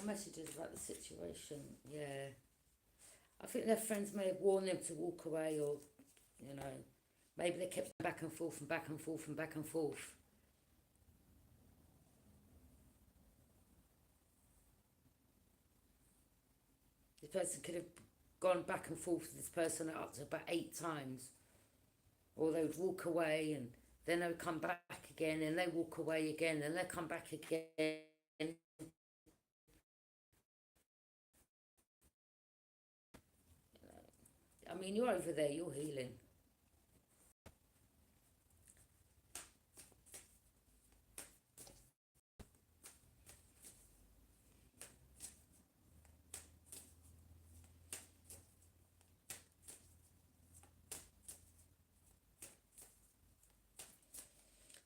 More messages about the situation. Yeah. I think their friends may have warned them to walk away, or, you know, maybe they kept back and forth and back and forth and back and forth. This person could have gone back and forth with this person up to about 8 times. Or they would walk away and then they would come back again and they walk away again and they come back again. I mean, you're over there, you're healing.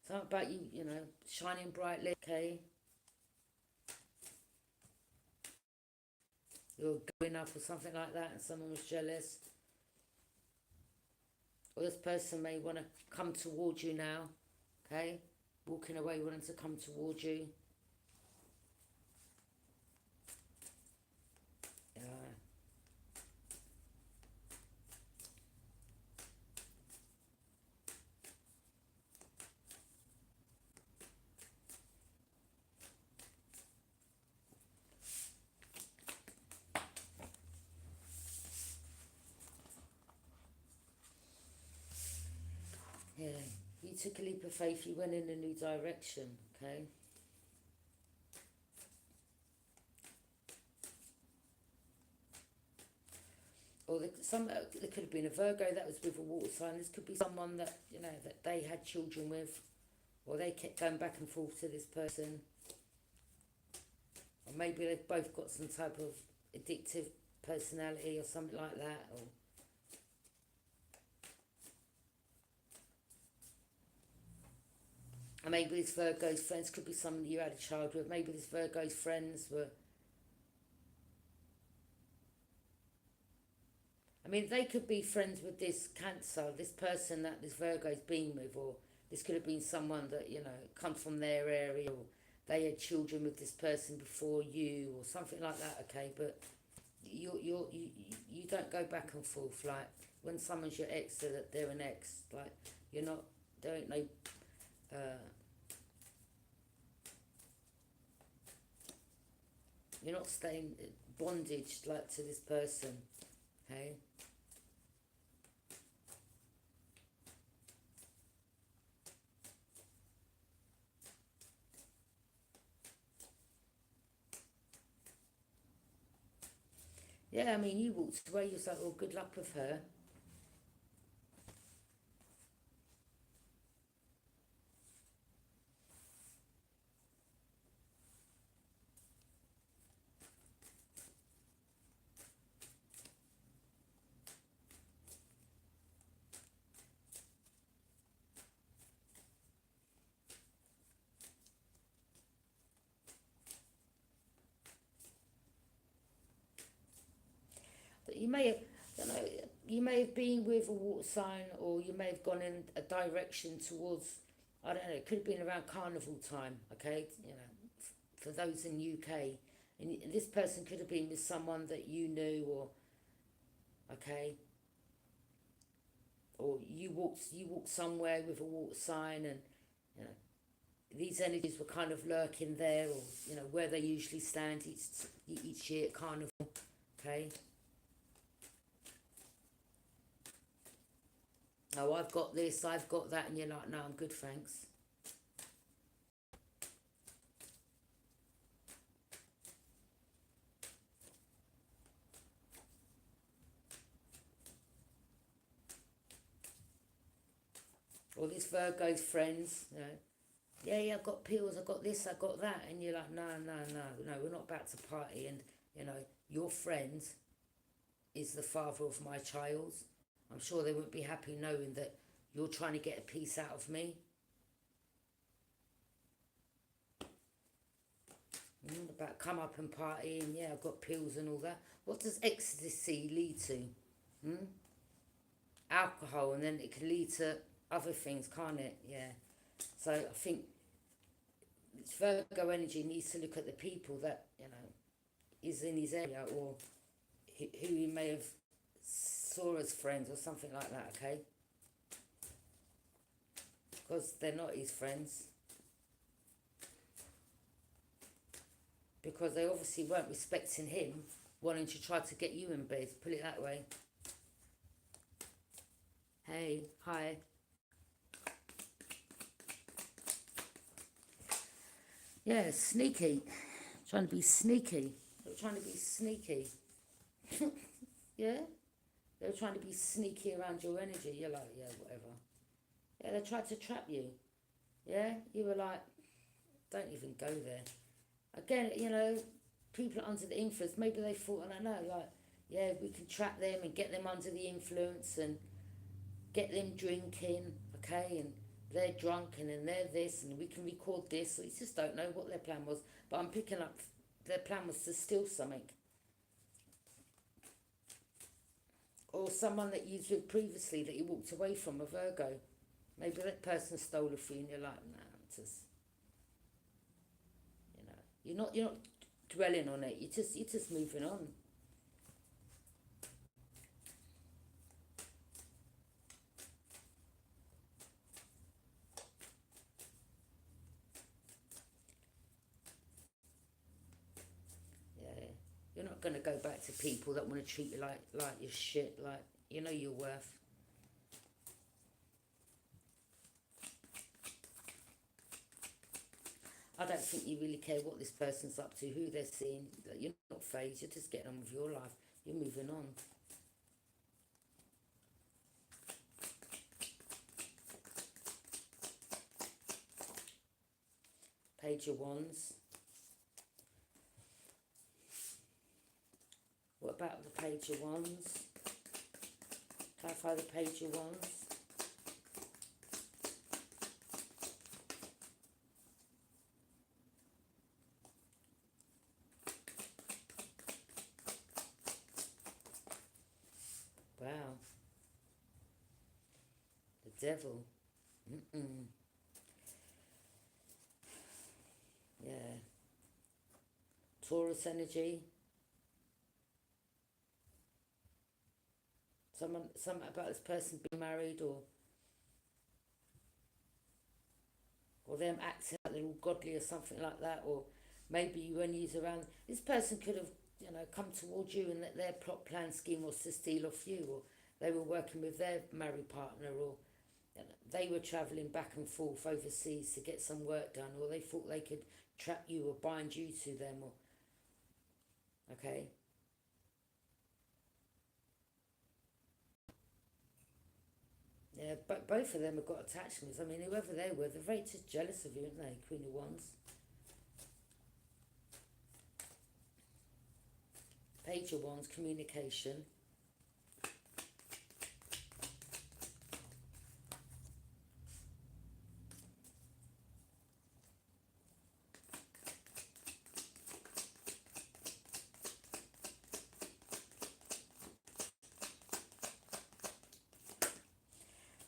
Something about you, you know, shining brightly, okay? You're going up or something like that and someone was jealous. Or this person may want to come towards you now, okay? Walking away, wanting to come towards you. Yeah. Yeah. You took a leap of faith, you went in a new direction, okay? Or there could have been a Virgo that was with a water sign. This could be someone that, you know, that they had children with, or they kept going back and forth to this person. Or maybe they've both got some type of addictive personality or something like that. Or maybe this Virgo's friends could be someone you had a child with. Maybe this Virgo's friends were... I mean, they could be friends with this Cancer, this person that this Virgo's been with, or this could have been someone that, you know, comes from their area, or they had children with this person before you, or something like that, okay? But you don't go back and forth. Like, when someone's your ex, so that they're an ex. Like, you're not... There ain't no... you're not staying bondage, like, to this person, okay? Yeah, I mean, you walked away, you was like, oh, good luck with her. But you may have, you know, you may have been with a water sign, or you may have gone in a direction towards, I don't know, it could have been around carnival time, okay? You know, for those in UK. And this person could have been with someone that you knew, or, okay? Or you walked somewhere with a water sign, and, you know, these energies were kind of lurking there, or, you know, where they usually stand each year at carnival, okay? Oh, I've got this, I've got that, and you're like, no, I'm good, thanks. Or this Virgo's friends, you know, yeah, I've got pills, I've got this, I've got that, and you're like, no, we're not about to party, and, you know, your friend is the father of my child. I'm sure they wouldn't be happy knowing that you're trying to get a piece out of me. About come up and party, and yeah, I've got pills and all that. What does ecstasy lead to? Hmm? Alcohol, and then it can lead to other things, can't it? Yeah. So I think Virgo energy needs to look at the people that, you know, is in his area, or who he may have saw as friends or something like that, okay? Because they're not his friends. Because they obviously weren't respecting him, wanting to try to get you in bed, put it that way. Hey, hi. Yeah, sneaky. Trying to be sneaky. They're trying to be sneaky. Yeah? They're trying to be sneaky around your energy. You're like, yeah, whatever. Yeah, they tried to trap you. Yeah? You were like, don't even go there. Again, you know, people are under the influence. Maybe they thought, I don't know, like, yeah, we can trap them and get them under the influence and get them drinking, okay? And they're drunk and then they're this and we can record this. So you just don't know what their plan was. But I'm picking up their plan was to steal something. Or someone that you with previously that you walked away from, a Virgo. Maybe that person stole a few and you're like, nah, just, you know, you're not dwelling on it. You're just moving on. Yeah, you're not going to go back to people that want to treat you like you're shit, like you know your worth. I don't think you really care what this person's up to, who they're seeing. You're not phased. You're just getting on with your life. You're moving on. Page of Wands. What about the Page of Wands? Clarify the Page of Wands. Wow. The Devil. Yeah. Taurus energy. Something about this person being married, or them acting like they're all godly or something like that, or maybe when he's around, this person could have, you know, come towards you and that their plot, plan, scheme was to steal off you, or they were working with their married partner, or you know, they were travelling back and forth overseas to get some work done, or they thought they could trap you or bind you to them, or okay. Yeah, but both of them have got attachments. I mean, whoever they were, they're very just jealous of you, aren't they? Queen of Wands. Page of Wands, communication.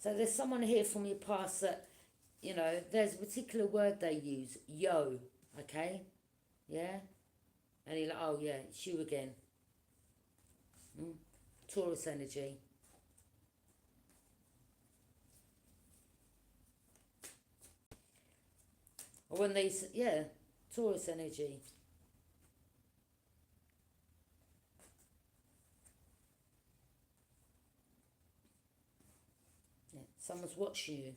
So there's someone here from your past that, you know, there's a particular word they use, yo, okay? Yeah? And you're like, oh yeah, it's you again. Taurus energy. Or when they, yeah, Taurus energy. Yeah, someone's watching you.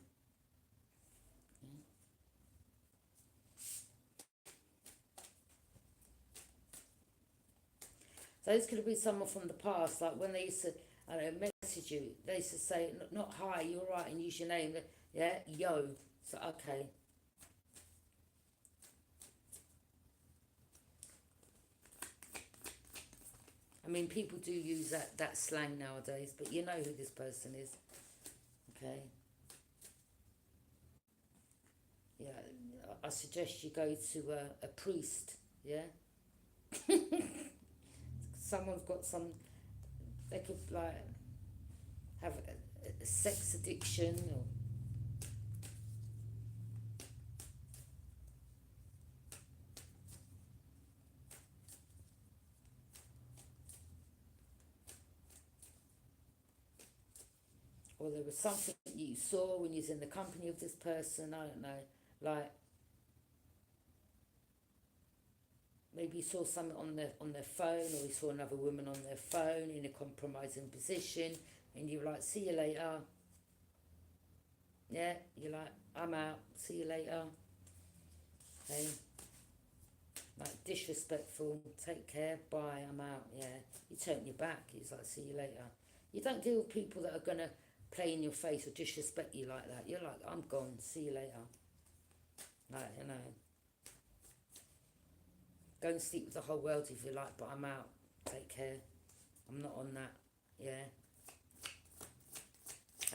So this could have been someone from the past, like when they used to, I don't know, message you, they used to say, not hi, you're right, and use your name. Yeah, yo. So, okay. I mean, people do use that slang nowadays, but you know who this person is. Okay. Yeah, I suggest you go to a priest, yeah? Someone's got some, they could like have a sex addiction, or or there was something that you saw when you was in the company of this person, I don't know, like maybe you saw something on their phone, or you saw another woman on their phone in a compromising position, and you were like, see you later. Yeah, you're like, I'm out, see you later. Okay, like disrespectful, take care, bye, I'm out. Yeah, you turn your back, it's like, see you later. You don't deal with people that are gonna play in your face or disrespect you like that. You're like, I'm gone, see you later. Like, you know, go and sleep with the whole world if you like, but I'm out, take care. I'm not on that. Yeah,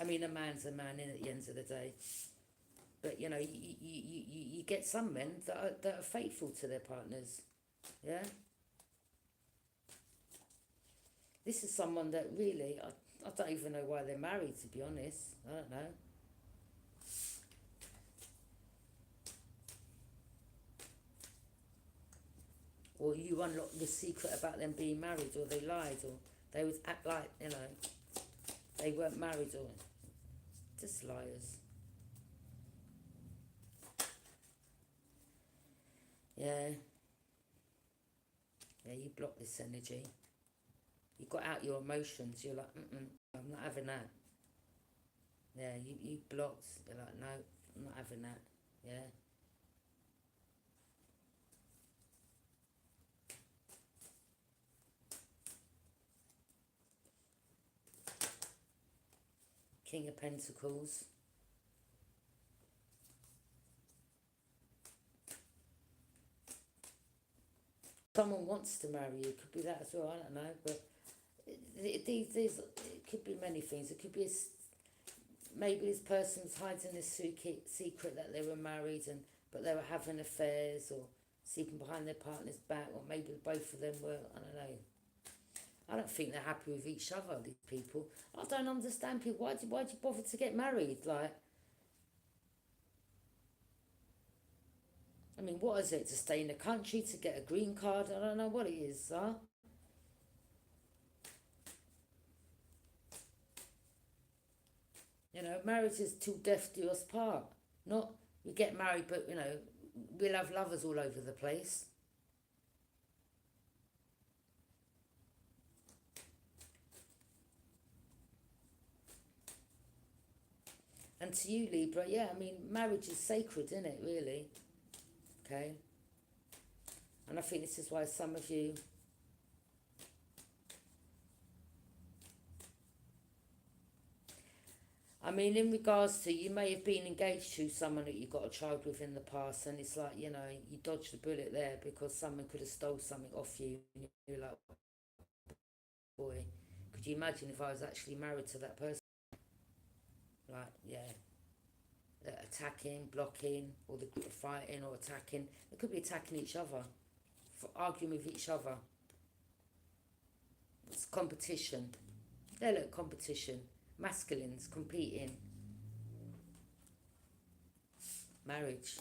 I mean, a man's a man in at the end of the day. But you know, you get some men that are faithful to their partners. Yeah, this is someone that really, I don't even know why they're married, to be honest. I don't know. Or you unlocked the secret about them being married, or they lied, or they would act like, you know, they weren't married, or just liars. Yeah, yeah, you block this energy. You got out your emotions. You're like, I'm not having that. Yeah, you blocked. You're like, no, I'm not having that. Yeah. King of Pentacles. Someone wants to marry you. Could be that as well. I don't know, but these it could be many things. It could be maybe this person's hiding this secret that they were married, and but they were having affairs or sleeping behind their partner's back, or maybe both of them were. I don't know. I don't think they're happy with each other. These people. I don't understand people. Why do you bother to get married? Like, I mean, what is it? To stay in the country, to get a green card? I don't know what it is, huh? You know, marriage is till death do us part. Not we get married, but you know, we'll have lovers all over the place. And to you, Libra, yeah, I mean, marriage is sacred, isn't it, really? Okay. And I think this is why some of you, I mean, in regards to, you may have been engaged to someone that you got a child with in the past, and it's like, you know, you dodged the bullet there because someone could have stole something off you, and you're like, boy, could you imagine if I was actually married to that person? Like, yeah, attacking, blocking, or the group fighting or attacking. They could be attacking each other, for arguing with each other. It's competition. Yeah, look, competition. Masculines competing. Marriage.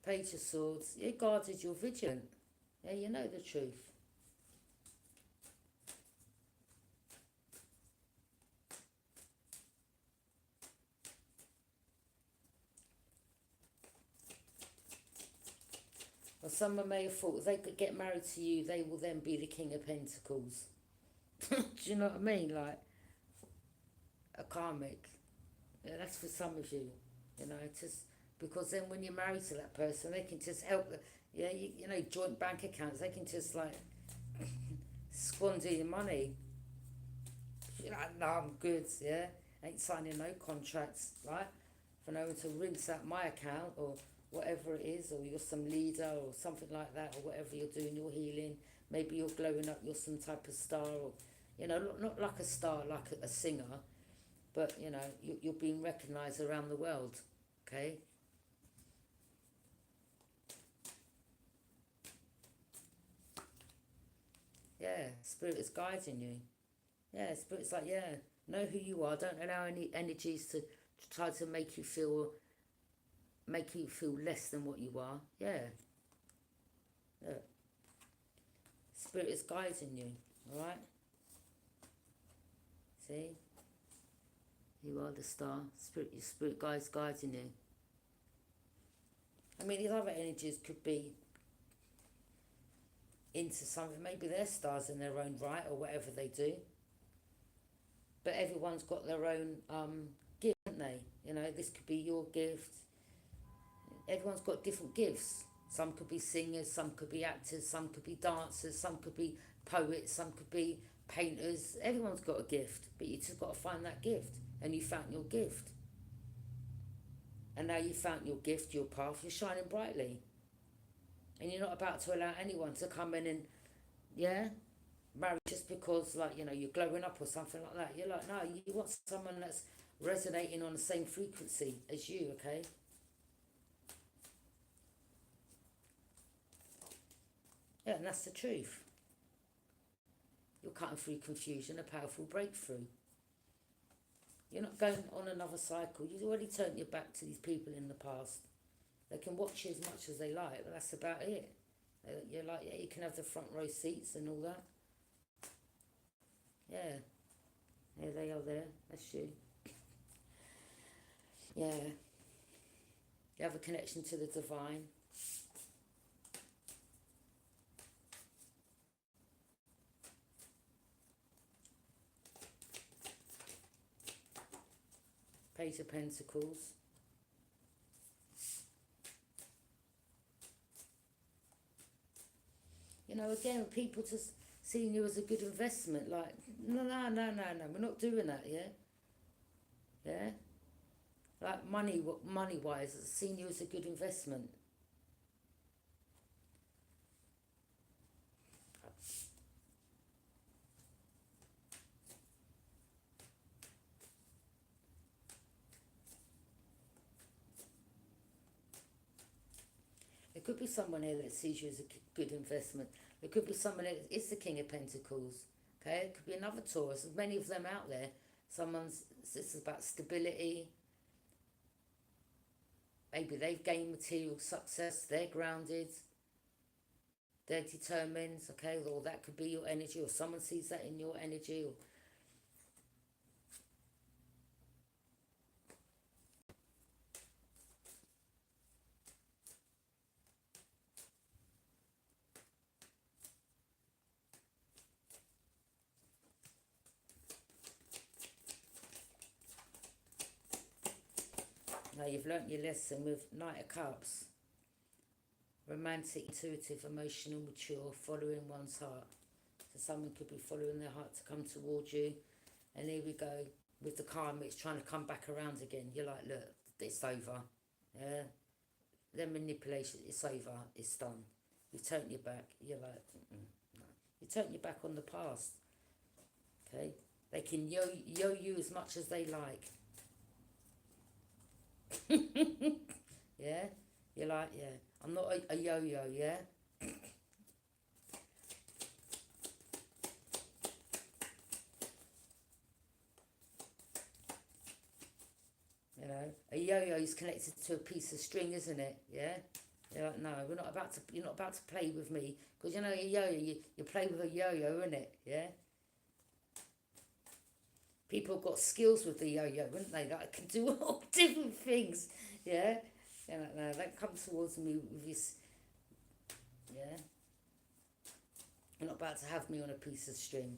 Page of Swords. You're guarded, you're vigilant. Yeah, you know the truth. Or someone may have thought if they could get married to you, they will then be the King of Pentacles. Do you know what I mean? Like a karmic. Yeah, that's for some of you. You know, just because then when you're married to that person, they can just help. Yeah, you know, joint bank accounts. They can just like squander your money. You're like, no, I'm good. Yeah, ain't signing no contracts, right? For no one to rinse out my account or whatever it is, or you're some leader or something like that, or whatever you're doing, you're healing. Maybe you're glowing up. You're some type of star, or you know, not like a star, like a singer, but you know, you're being recognised around the world. Okay. Yeah, spirit is guiding you. Yeah, spirit's like, yeah, know who you are. Don't allow any energies to try to make you feel make you feel less than what you are. Yeah. Look. Spirit is guiding you. Alright? See? You are the star. Spirit, your spirit guide's guiding you. I mean, these other energies could be into something. Maybe they're stars in their own right or whatever they do. But everyone's got their own gift, haven't they? You know, this could be your gift. Everyone's got different gifts. Some could be singers, some could be actors, some could be dancers, some could be poets, some could be painters. Everyone's got a gift, but you just got to find that gift. And you found your gift. And now you found your gift, your path, you're shining brightly. And you're not about to allow anyone to come in and, yeah, marry just because, like, you know, you're glowing up or something like that. You're like, no, you want someone that's resonating on the same frequency as you, okay? Yeah, and that's the truth. You're cutting through confusion, a powerful breakthrough. You're not going on another cycle. You've already turned your back to these people in the past. They can watch you as much as they like, but that's about it. You're like, yeah, you can have the front row seats and all that. Yeah. There they are there. That's you. Yeah. You have a connection to the divine. Page of Pentacles. You know, again, people just seeing you as a good investment. Like, no, we're not doing that, yeah? Yeah? Like money-wise, seeing you as a good investment. There could be someone here that sees you as a good investment. There could be someone here, it's the King of Pentacles. Okay, it could be another Taurus. There's many of them out there. This is about stability. Maybe they've gained material success. They're grounded. They're determined. Okay, or that could be your energy, or someone sees that in your energy. Or now you've learnt your lesson with Knight of Cups. Romantic, intuitive, emotional, mature, following one's heart. So someone could be following their heart to come towards you. And here we go with the karma. It's trying to come back around again. You're like, look, it's over. Yeah? Their manipulation, it's over. It's done. You've turned your back. You're like, no. You turned your back on the past. Okay? They can yo you as much as they like. Yeah? You're like, yeah. I'm not a yo-yo, yeah? You know, a yo-yo is connected to a piece of string, isn't it? Yeah? You're like, no, you're not about to play with me. Because, you know, a yo-yo, you play with a yo-yo, isn't it? Yeah? People have got skills with the yo-yo, haven't they? That can do all different things. Yeah? You're like, no, don't come towards me with this. Yeah? You're not about to have me on a piece of string.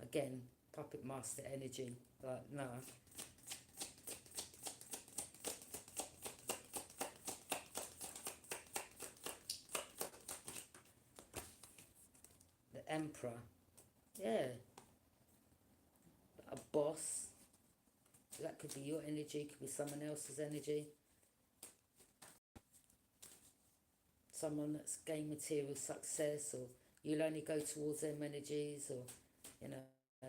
Again, puppet master energy. Like, no. The Emperor. Yeah. A boss. That could be your energy, could be someone else's energy. Someone that's gained material success, or you'll only go towards them energies, or, you know,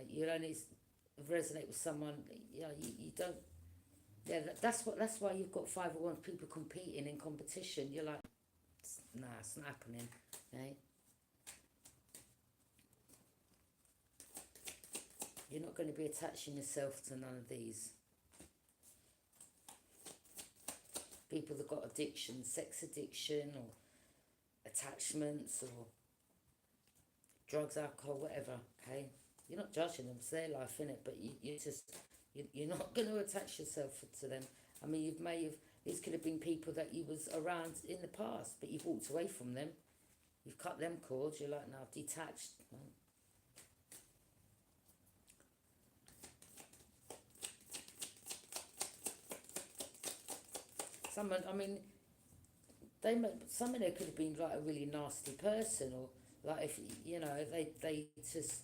you'll only resonate with someone, you know, you don't, yeah, that's why you've got 5 or 1 people competing in competition. You're like, nah, it's not happening, eh? You're not going to be attaching yourself to none of these. People that got addiction, sex addiction, or attachments, or drugs, alcohol, whatever. Okay, you're not judging them; it's their life, innit? But you're not going to attach yourself to them. I mean, these could have been people that you was around in the past, but you've walked away from them. You've cut them cords. You're like, now detached. Someone, I mean, some of them could have been like a really nasty person, or like if they just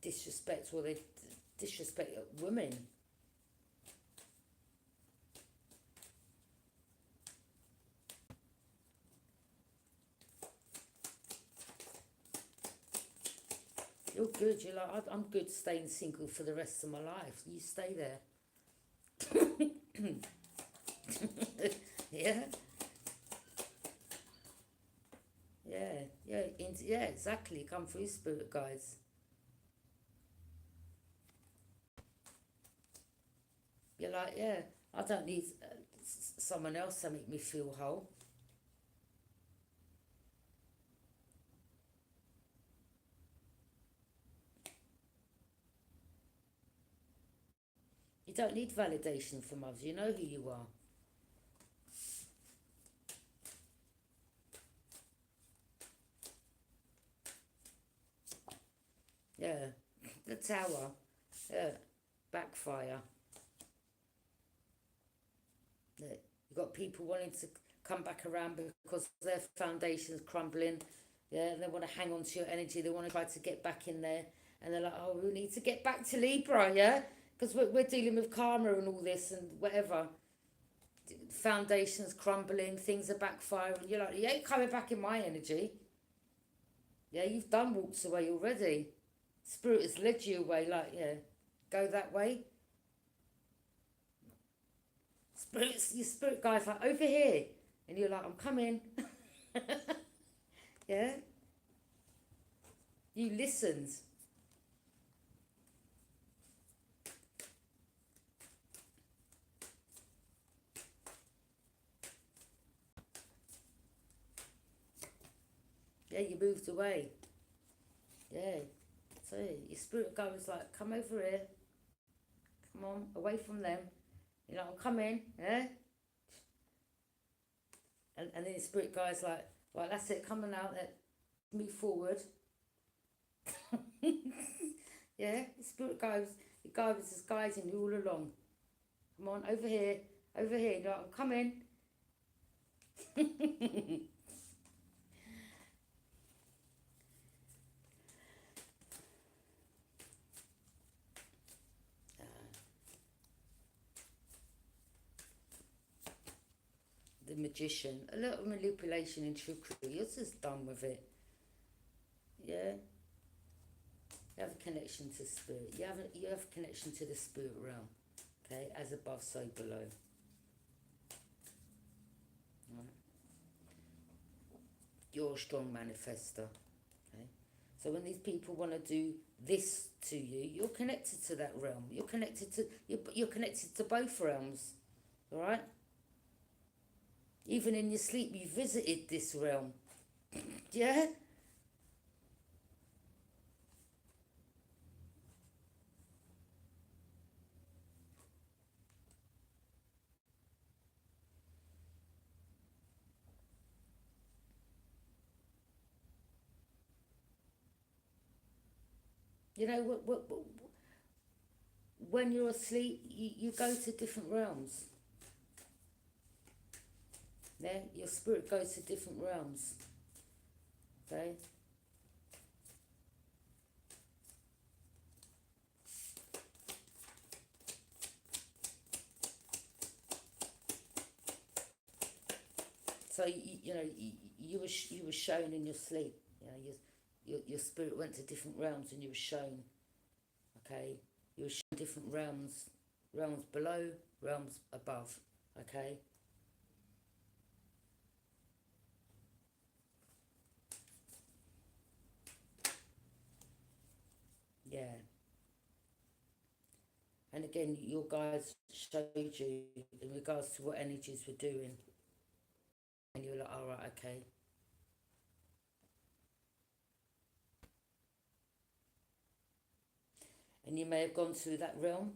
disrespect, or they disrespect women. You're good. You're like, I'm good staying single for the rest of my life. You stay there. Yeah, yeah, exactly. Come through, spirit guides. You're like, yeah, I don't need someone else to make me feel whole. You don't need validation from others. You know who you are. Yeah, the tower. Yeah, backfire. Yeah. You've got people wanting to come back around because their foundation's crumbling. Yeah, they want to hang on to your energy. They want to try to get back in there. And they're like, oh, we need to get back to Libra, yeah? Because we're dealing with karma and all this and whatever. Foundation's crumbling, things are backfiring. You're like, you ain't coming back in my energy. Yeah, you've done walks away already. Spirit has led you away, like, yeah, go that way. Your spirit guy's like, over here. And you're like, I'm coming. Yeah? You listened. Yeah, you moved away. Yeah. So your spirit guy was like, come over here. Come on, away from them. You're like, I'm coming. Yeah? And then the spirit guy's like, right, that's it, come on out there. Move forward. Yeah? The guy was just guiding you all along. Come on, over here. Over here. You're like, I'm coming. The magician. A little manipulation and trickery. You're just done with it. Yeah? You have a connection to spirit. You have a connection to the spirit realm. Okay? As above, so below. Right? You're a strong manifester. Okay? So when these people want to do this to you, you're connected to that realm. You're connected to both realms. Alright? Even in your sleep, you visited this realm. Yeah? You know, when you're asleep, you go to different realms. Yeah? Your spirit goes to different realms. Okay? So you were shown in your sleep. You know, your spirit went to different realms, and you were shown. Okay, you were shown different realms, realms below, realms above. Okay. Yeah. And again, your guys showed you in regards to what energies were doing. And you were like, all right, okay. And you may have gone through that realm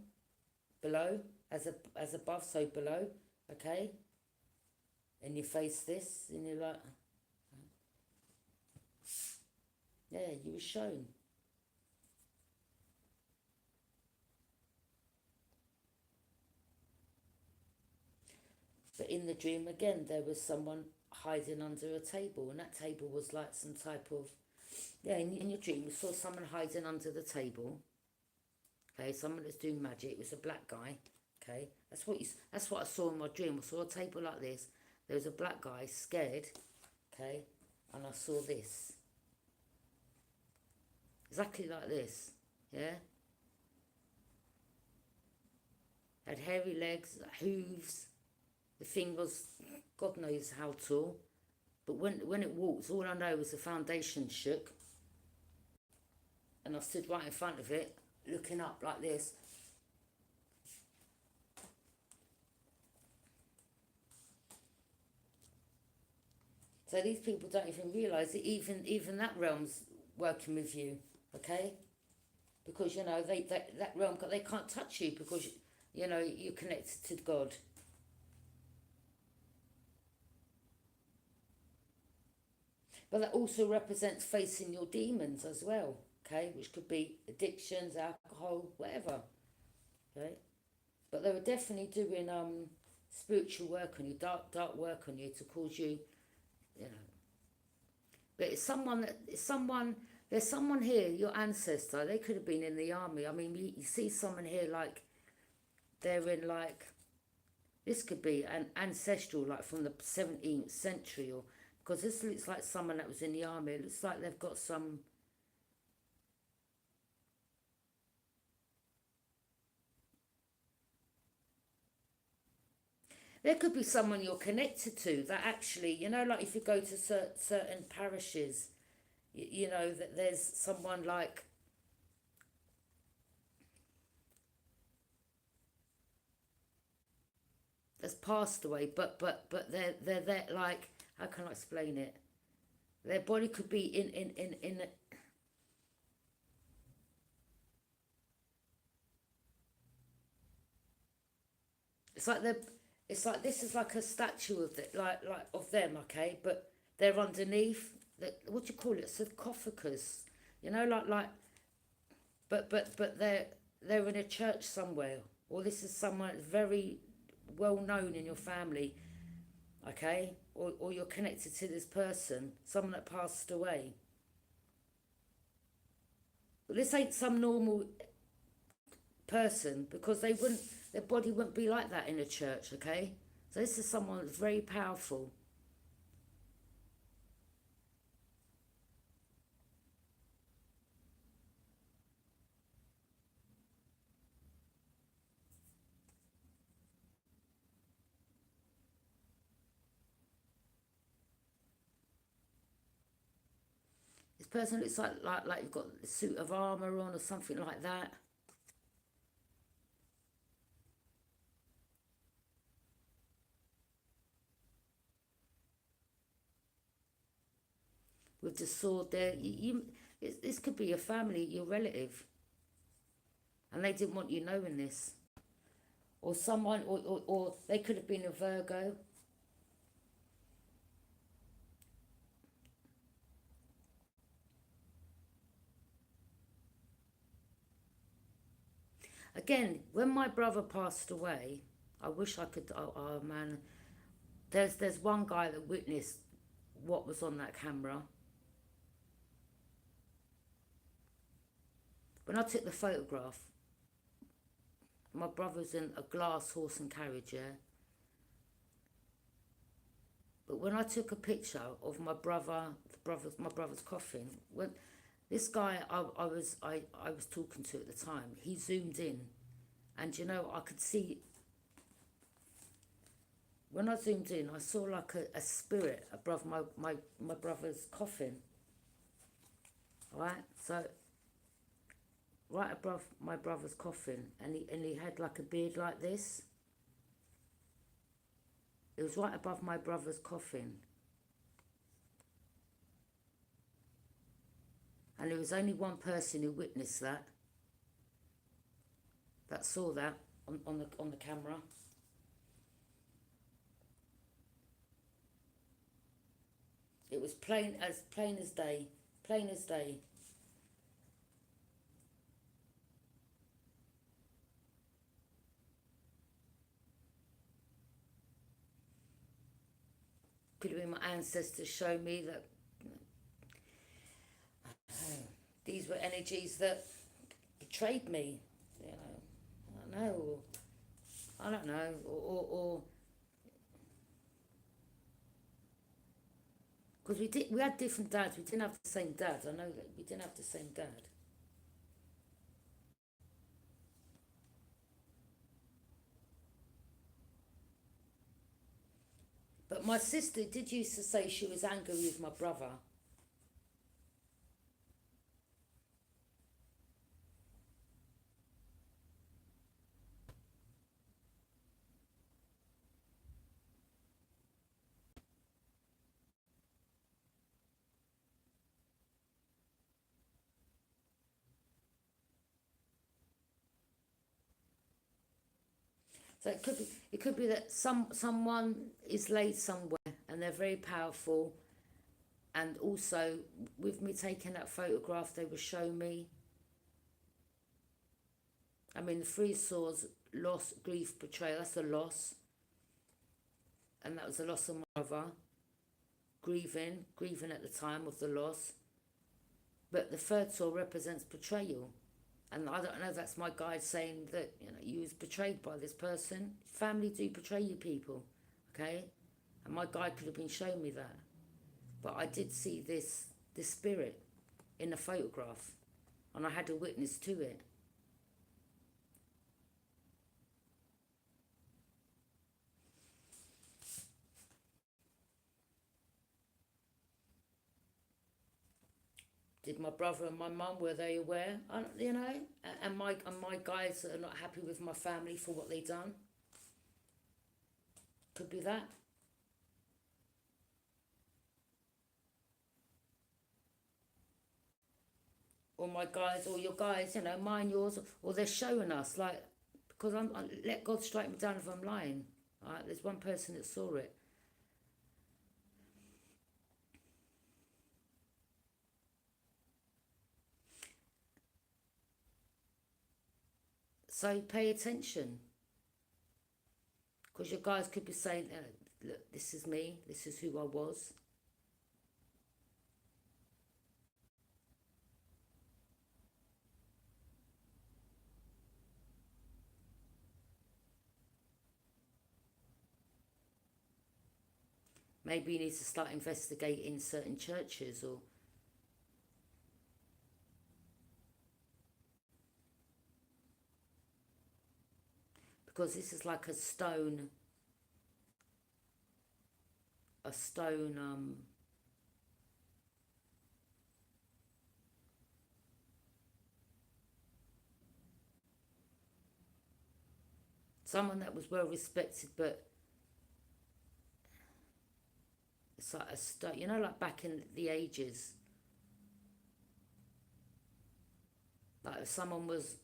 below, as above, so below, okay? And you face this, and you're like, yeah, you were shown. But in the dream, again, there was someone hiding under a table, and that table was like some type of, yeah, in your dream, you saw someone hiding under the table, okay, someone that's doing magic. It was a black guy, okay, that's what I saw in my dream. I saw a table like this, there was a black guy, scared, okay, and I saw this, exactly like this, yeah, had hairy legs, hooves, the thing was, God knows how tall, but when it walked, all I know was the foundation shook, and I stood right in front of it, looking up like this. So these people don't even realise that even that realm's working with you, okay? Because, you know, that realm, they can't touch you because, you know, you're connected to God. But that also represents facing your demons as well, okay? Which could be addictions, alcohol, whatever, okay? But they were definitely doing spiritual work on you, dark work on you to cause you, you know. But there's someone here, your ancestor, they could have been in the army. I mean, you see someone here like, they're in like, this could be an ancestral, like from the 17th century, or, because this looks like someone that was in the army. It looks like they've got some, there could be someone you're connected to that actually, you know, like if you go to certain parishes, you know, that there's someone like, that's passed away, but they're like, how can I explain it? Their body could be in it's like they're, it's like this is like a statue of it, like of them, okay, but they're underneath the, what do you call it, sarcophagus, you know, like, but they're in a church somewhere, or this is someone very well known in your family, okay, or you're connected to this person, someone that passed away. But this ain't some normal person, because they wouldn't, their body wouldn't be like that in a church, okay? So this is someone that's very powerful. This person looks like you've got a suit of armour on or something like that. With the sword there, this could be your family, your relative, and they didn't want you knowing this, or someone, or they could have been a Virgo. Again, when my brother passed away, I wish I could. Oh man, there's one guy that witnessed what was on that camera. When I took the photograph, my brother's in a glass horse and carriage, yeah. But when I took a picture of my brother's coffin, when this guy I was talking to at the time, he zoomed in, and you know, I could see, when I zoomed in, I saw like a spirit above my brother's coffin. All right, so right above my brother's coffin, and he had like a beard like this. It was right above my brother's coffin. And there was only one person who witnessed that saw that on the camera. It was plain as day, plain as day. Could have been my ancestors show me that these were energies that betrayed me. You know, I don't know, or because we had different dads. We didn't have the same dad. I know that we didn't have the same dad. But my sister did used to say she was angry with my brother. So it could be that someone is laid somewhere and they're very powerful. And also, with me taking that photograph, they were showing me. I mean, the three swords: loss, grief, betrayal. That's a loss, and that was the loss of my brother. Grieving at the time of the loss. But the third sword represents betrayal. And I don't know, that's my guide saying that, you was betrayed by this person. Family do betray you, people, okay? And my guide could have been showing me that. But I did see this spirit in the photograph, and I had a witness to it. Did my brother and my mum, were they aware? And my guides are not happy with my family for what they done. Could be that. Or my guys, or your guys, mine, yours, or they're showing us, like, because I let God strike me down if I'm lying. Right? There's one person that saw it. So pay attention, because your guys could be saying, look, this is me, this is who I was. Maybe you need to start investigating certain churches, or because this is like a stone, someone that was well respected, but it's like a stone, like back in the ages, like if someone was,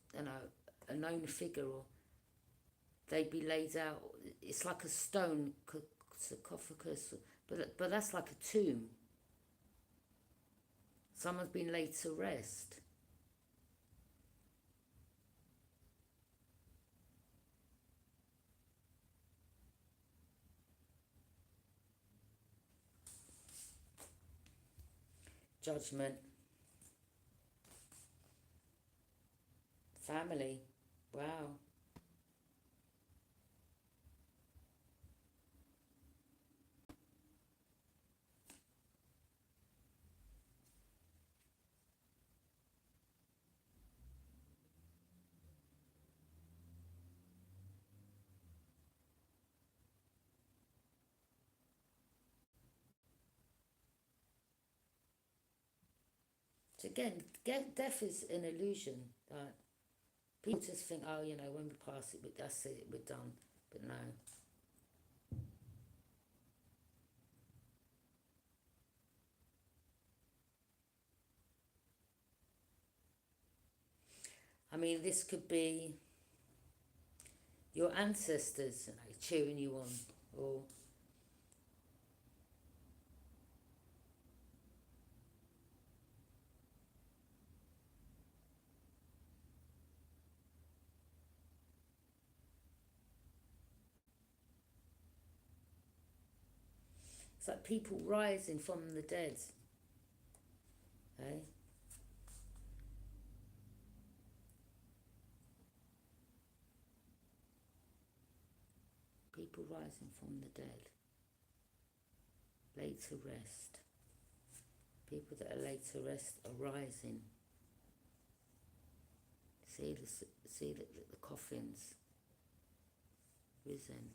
a known figure, or they'd be laid out. It's like a stone sarcophagus, but that's like a tomb. Someone's been laid to rest. Judgment. Family. Wow. So again, death is an illusion. People just think, oh, you know, when we pass it, that's it, we're done. But no. I mean, this could be your ancestors, you know, cheering you on, or it's like people rising from the dead. Eh? People rising from the dead, laid to rest. People that are laid to rest are rising. See the coffins risen.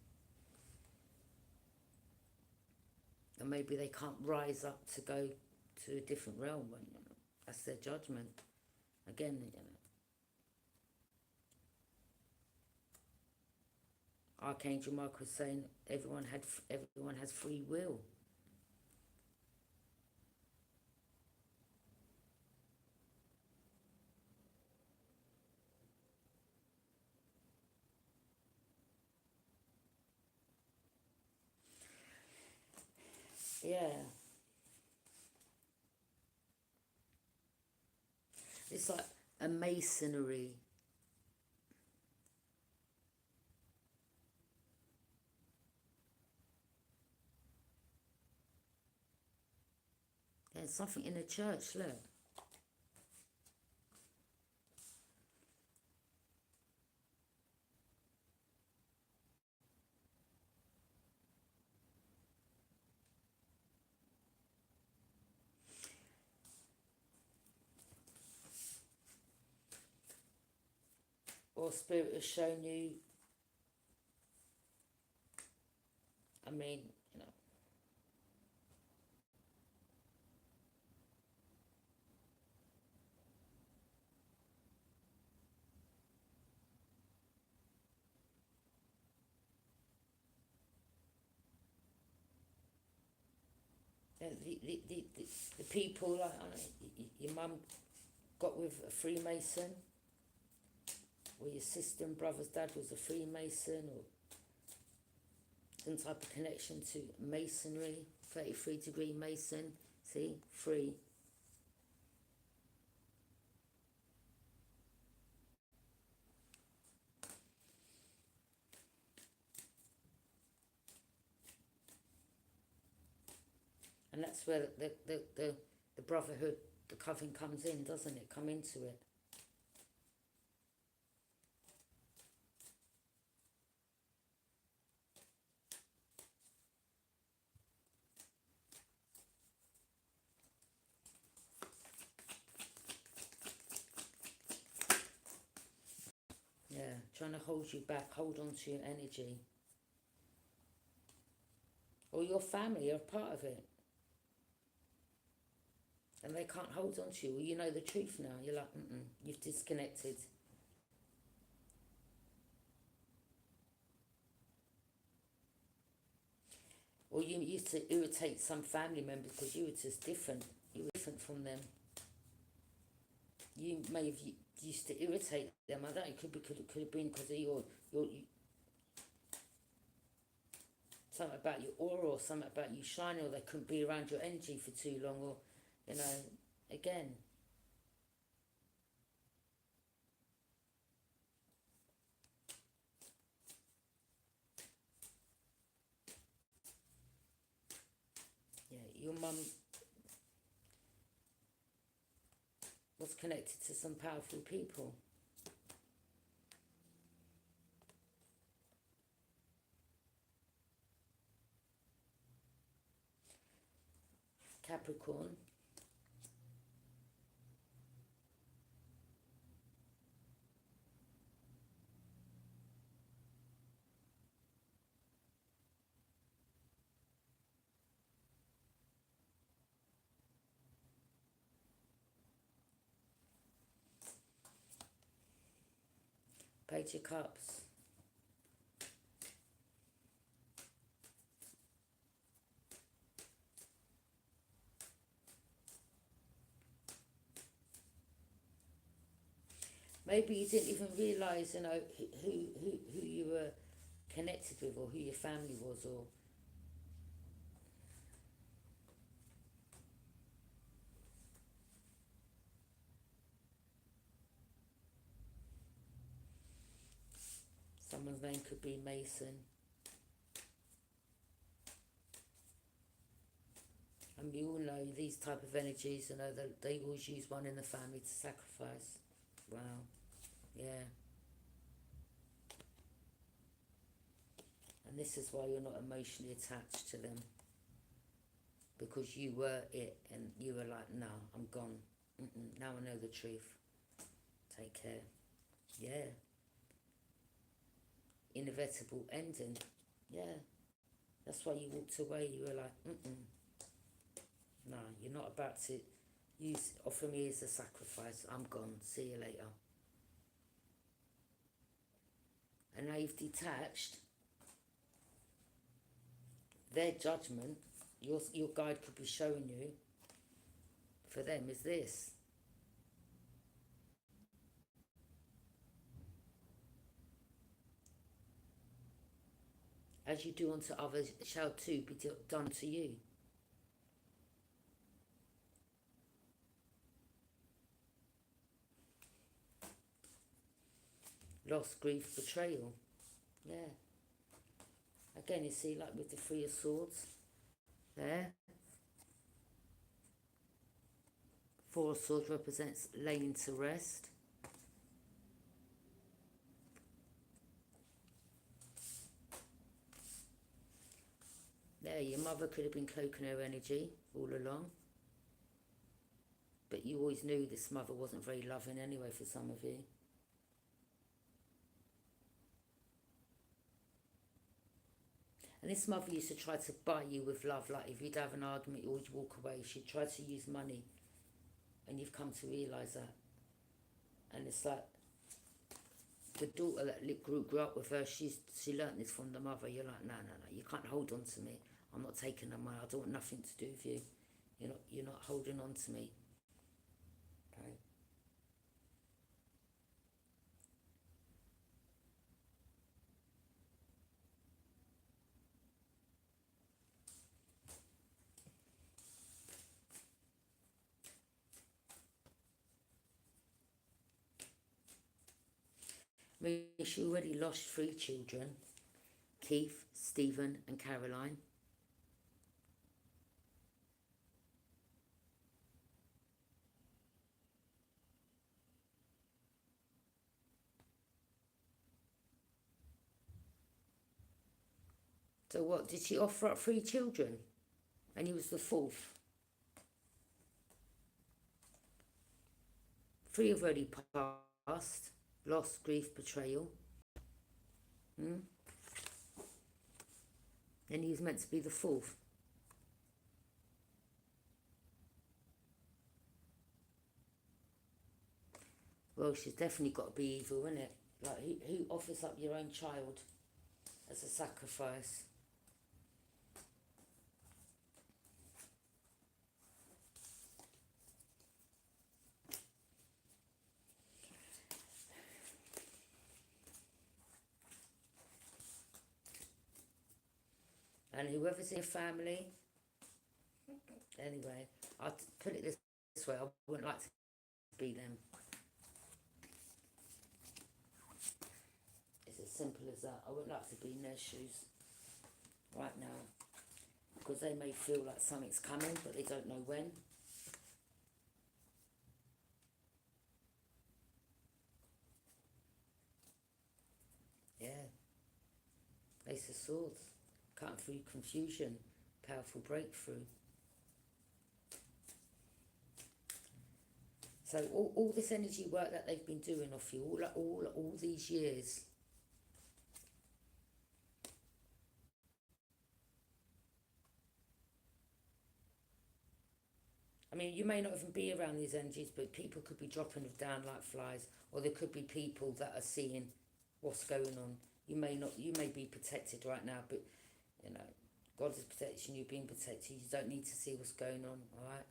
And maybe they can't rise up to go to a different realm. When, you know, that's their judgment. Again, you know, Archangel Michael is saying everyone has free will. Yeah. It's like a masonry. There's something in the church, look. Or Spirit has shown you, I mean, you know, the people, like, I don't know, your mum got with a Freemason, or your sister and brother's dad was a Freemason, or some type of connection to masonry, 33-degree Mason, see, free. And that's where the brotherhood, the coven comes in, doesn't it? Come into it. Yeah, trying to hold you back, hold on to your energy. Or your family are part of it. And they can't hold on to you. Well, you know the truth now. You're like, you've disconnected. Or you used to irritate some family members because you were just different. You were different from them. You may have used to irritate them. I don't know, could have been because of your something about your aura, or something about you shining, or they couldn't be around your energy for too long, or, you know, again. Yeah, your mum was connected to some powerful people. Capricorn. Page of Cups. Maybe you didn't even realise, you know, who you were connected with, or who your family was, or someone's name could be Mason. And we all know these type of energies, you know, they always use one in the family to sacrifice. Wow. Yeah. And this is why you're not emotionally attached to them. Because you were it, and you were like, no, I'm gone. Now I know the truth. Take care. Yeah. Inevitable ending. Yeah. That's why you walked away. You were like, no, you're not about to offer me as a sacrifice. I'm gone. See you later. And now you've detached. Their judgment, your guide could be showing you, for them, is this. As you do unto others, shall too be done to you. Loss, grief, betrayal. Yeah. Again, you see, like with the Three of Swords. There. Four of Swords represents laying to rest. There, your mother could have been cloaking her energy all along. But you always knew this mother wasn't very loving anyway for some of you. And this mother used to try to buy you with love. Like if you'd have an argument, you always walk away. She'd try to use money. And you've come to realise that. And it's like the daughter that grew up with her, she learnt this from the mother. You're like, no, you can't hold on to me. I'm not taking the money. I don't want nothing to do with you. You're not holding on to me. Okay. I mean, she already lost 3 children. Keith, Stephen and Caroline. So what, did she offer up 3 children? And he was the 4th. 3 have already passed. Loss, grief, betrayal. And he was meant to be the 4th. Well, she's definitely got to be evil, isn't it? Like, who offers up your own child as a sacrifice? And whoever's in your family, anyway, I'll put it this way, I wouldn't like to be them. It's as simple as that. I wouldn't like to be in their shoes right now. Because they may feel like something's coming, but they don't know when. Yeah. Ace of Swords. Cutting through confusion. Powerful breakthrough. So all this energy work that they've been doing off you, all these years. I mean, you may not even be around these energies, but people could be dropping them down like flies, or there could be people that are seeing what's going on. You may be protected right now, but you know, God is protecting you, being protected. You don't need to see what's going on, all right?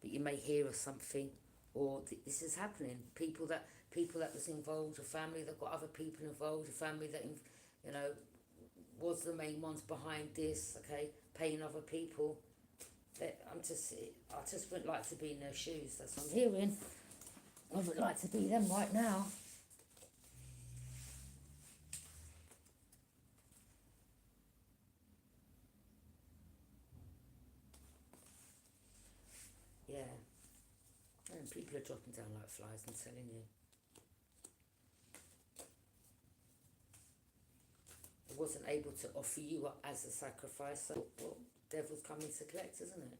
But you may hear of something, or this is happening. People that was involved, a family that got other people involved, a family that you know was the main ones behind this. Okay, paying other people. I just wouldn't like to be in their shoes. That's what I'm hearing. I would like to be them right now. Yeah. And people are dropping down like flies, I'm telling you. It wasn't able to offer you up as a sacrifice, so well, devil's coming to collect, isn't it?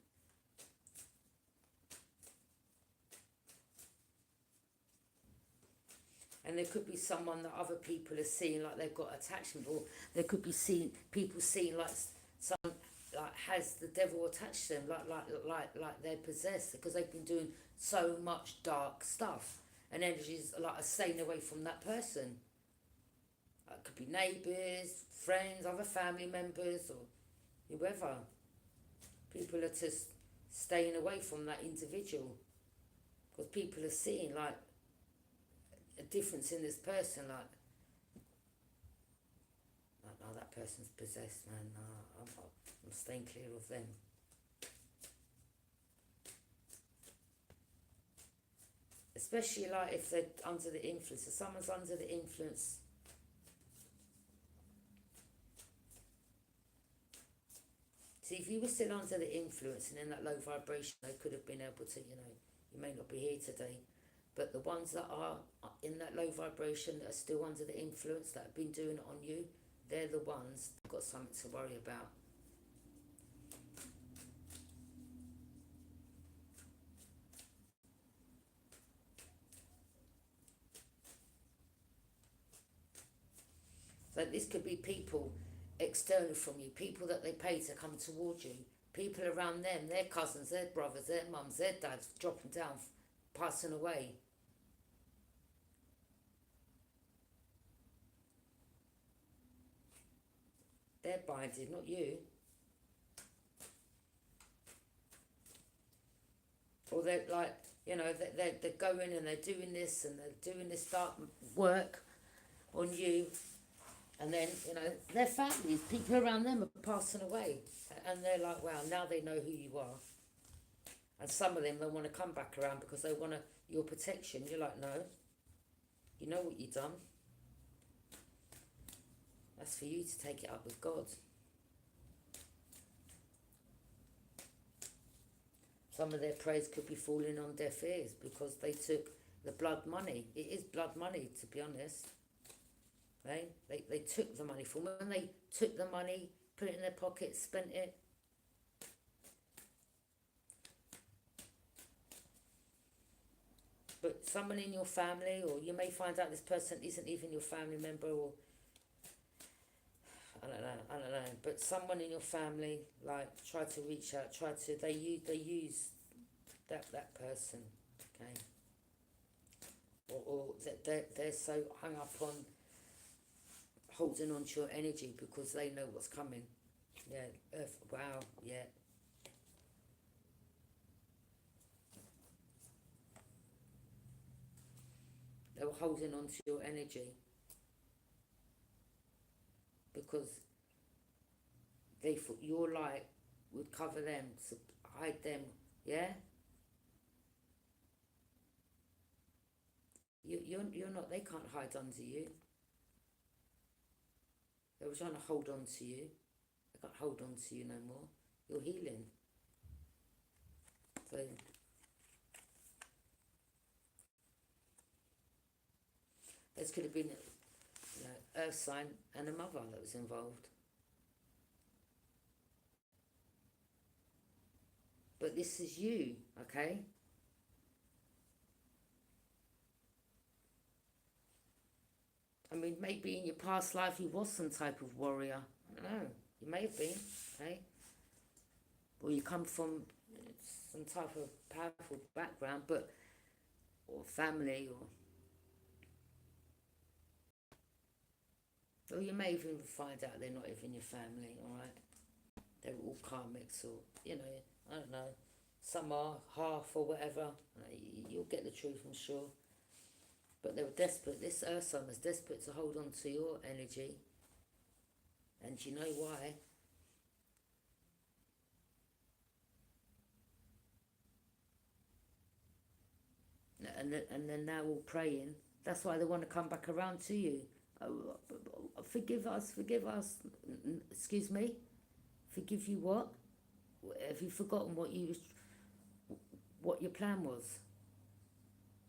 And there could be someone that other people are seeing like they've got attachment, or there could be people seeing like some like has the devil attached to them, like they're possessed because they've been doing so much dark stuff, and energies like are staying away from that person. It could be neighbours, friends, other family members, or whoever. People are just staying away from that individual because people are seeing like a difference in this person. Like, no, that person's possessed, man. No, I'm staying clear of them. Especially like if they're under the influence. If someone's under the influence. See, if you were still under the influence and in that low vibration, they could have been able to, you may not be here today, but the ones that are in that low vibration that are still under the influence, that have been doing it on you, they're the ones that have got something to worry about. So this could be people external from you, people that they pay to come towards you, people around them, their cousins, their brothers, their mums, their dads, dropping down, passing away. They're binded, not you. Or they're like, they're going and they're doing this and they're doing this dark work on you. And then, their families, people around them are passing away. And they're like, wow, now they know who you are. And some of them, they want to come back around because they want your protection. You're like, no, you know what you've done. That's for you to take it up with God. Some of their prayers could be falling on deaf ears because they took the blood money. It is blood money, to be honest. They took the money from them. When they took the money, put it in their pocket, spent it. But someone in your family, or you may find out this person isn't even your family member, or I don't know. But someone in your family, like, try to reach out, they use that person, okay? Or they're so hung up on holding on to your energy because they know what's coming. Yeah, Earth, wow, yeah. They were holding on to your energy because they thought your light would cover them, hide them, yeah? You're not, they can't hide under you. They were trying to hold on to you. They can't hold on to you no more. You're healing. So this could have been Earth sign and a mother that was involved. But this is you, okay? I mean, maybe in your past life you was some type of warrior. I don't know. You may have been, okay? Or you come from some type of powerful background, or family, or Or you may even find out they're not even your family, alright? They're all karmics, or, you know, I don't know. Some are half or whatever. You'll get the truth, I'm sure. But they were desperate. This earth sign was desperate to hold on to your energy. And you know why? And they're now all praying. That's why they want to come back around to you. Oh, forgive us, forgive us. Excuse me? Forgive you what? Have you forgotten what your plan was?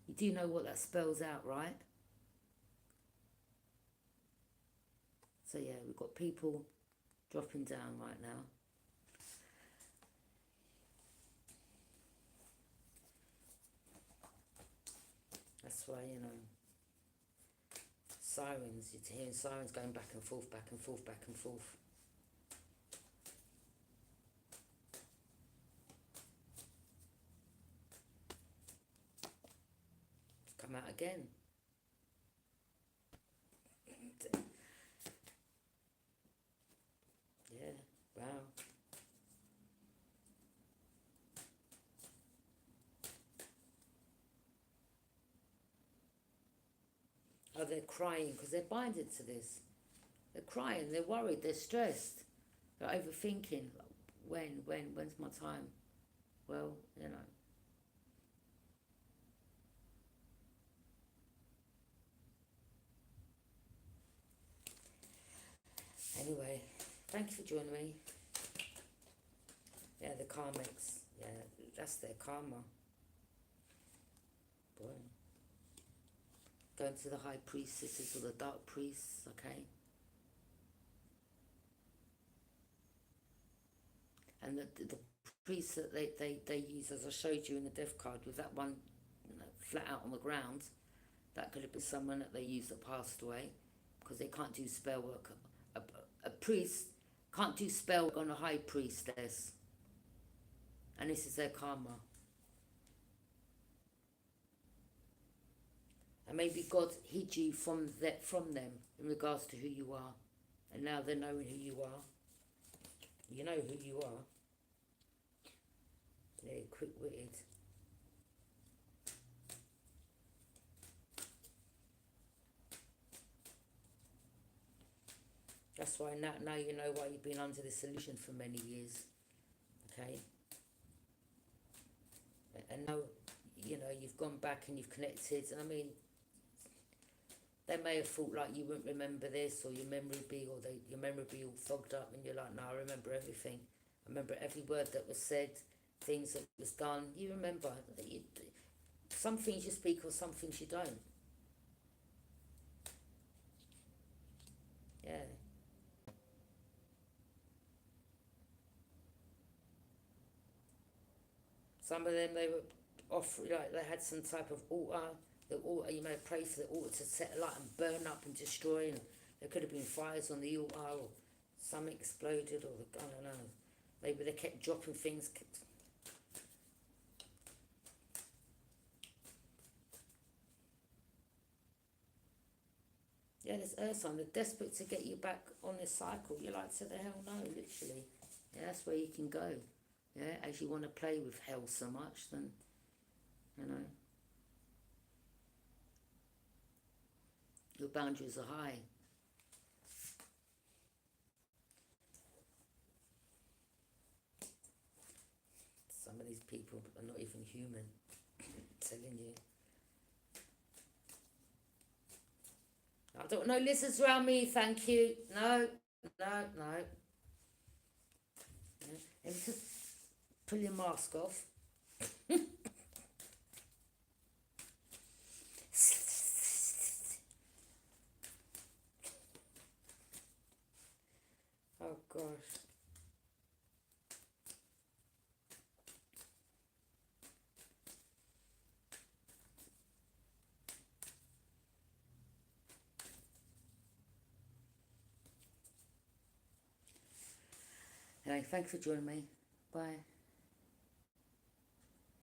You do know what that spells out, right? So yeah, we've got people dropping down right now. That's why, you know, sirens, you're hearing sirens going back and forth, back and forth, back and forth. It's come out again. Yeah, wow. Oh, they're crying because they're binded to this. They're crying, they're worried, they're stressed. They're overthinking. When's my time? Well, you know. Anyway, thank you for joining me. Yeah, the karmics. Yeah, that's their karma. Boy. Going to the high priestesses or the dark priests, okay? And the priests that they use, as I showed you in the death card, with that one, you know, flat out on the ground, that could have been someone that they used that passed away, because they can't do spell work. A priest can't do spell work on a high priestess, and this is their karma. And maybe God hid you from them in regards to who you are, and now they're knowing who you are. You know who you are. Yeah, quick-witted. That's why now you know why you've been under this illusion for many years. Okay? And now, you know, you've gone back and you've connected. And I mean, they may have thought like you wouldn't remember this, or your memory be, your memory be all fogged up, and you're like, no, I remember everything. I remember every word that was said, things that was done. You remember. Some things you speak or some things you don't. Yeah. Some of them, they were off, like they had some type of altar. The altar, you may pray for the altar to set alight and burn up and destroy. And there could have been fires on the altar, or some exploded, or I don't know. Maybe they kept dropping things. Yeah, this earth sign, they're desperate to get you back on this cycle. You're like, to the hell no, literally. Yeah, that's where you can go. Yeah, as you want to play with hell so much, then, you know, your boundaries are high. Some of these people are not even human. I'm telling you. I don't know lizards around me, thank you. No. Yeah. Let me just pull your mask off. Oh gosh. Anyway, thanks for joining me. Bye.